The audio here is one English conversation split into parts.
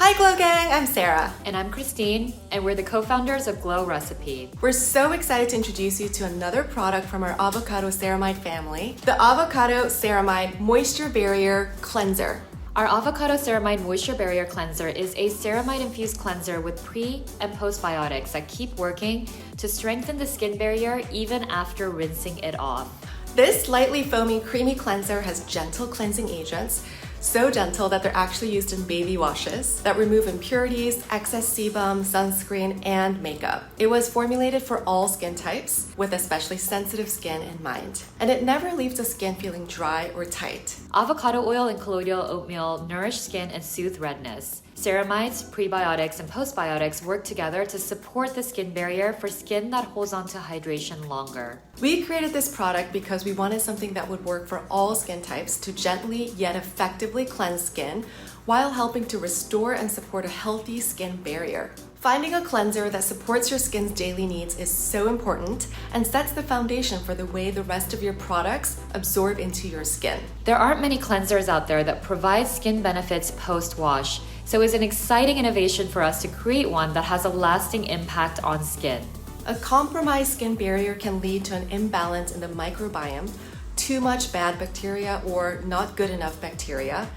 Hi Glow Gang, I'm Sarah. And I'm Christine, and we're the co-founders of Glow Recipe. We're so excited to introduce you to another product from our Avocado Ceramide family, the Avocado Ceramide Moisture Barrier Cleanser. Our Avocado Ceramide Moisture Barrier Cleanser is a ceramide-infused cleanser with pre- and postbiotics that keep working to strengthen the skin barrier even after rinsing it off. This lightly foamy, creamy cleanser has gentle cleansing agents, so gentle that they're actually used in baby washes that remove impurities, excess sebum, sunscreen, and makeup. It was formulated for all skin types with especially sensitive skin in mind. And it never leaves the skin feeling dry or tight. Avocado oil and colloidal oatmeal nourish skin and soothe redness. Ceramides, prebiotics, and postbiotics work together to support the skin barrier for skin that holds on to hydration longer. We created this product because we wanted something that would work for all skin types to gently yet effectively cleanse skin while helping to restore and support a healthy skin barrier. Finding a cleanser that supports your skin's daily needs is so important and sets the foundation for the way the rest of your products absorb into your skin. There aren't many cleansers out there that provide skin benefits post-wash, so it's an exciting innovation for us to create one that has a lasting impact on skin. A compromised skin barrier can lead to an imbalance in the microbiome, too much bad bacteria or not good enough bacteria,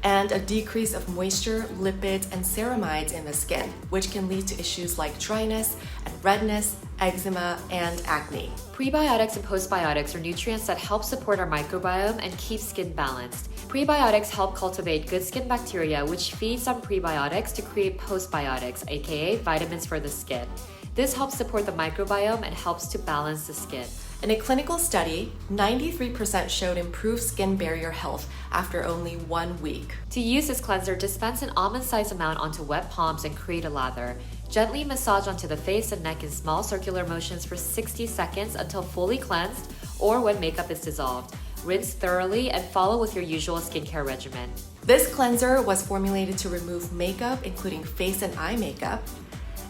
and a decrease of moisture, lipids, and ceramides in the skin, which can lead to issues like dryness and redness, eczema, and acne. Prebiotics and postbiotics are nutrients that help support our microbiome and keep skin balanced. Prebiotics help cultivate good skin bacteria, which feeds on prebiotics to create postbiotics, aka vitamins for the skin. This helps support the microbiome and helps to balance the skin. In a clinical study, 93% showed improved skin barrier health after only 1 week. To use this cleanser, dispense an almond-sized amount onto wet palms and create a lather. Gently massage onto the face and neck in small circular motions for 60 seconds until fully cleansed or when makeup is dissolved. Rinse thoroughly and follow with your usual skincare regimen. This cleanser was formulated to remove makeup, including face and eye makeup.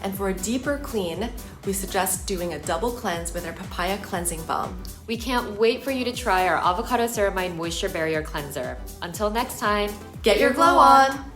And for a deeper clean, we suggest doing a double cleanse with our papaya cleansing balm. We can't wait for you to try our Avocado Ceramide Moisture Barrier Cleanser. Until next time, get your glow on!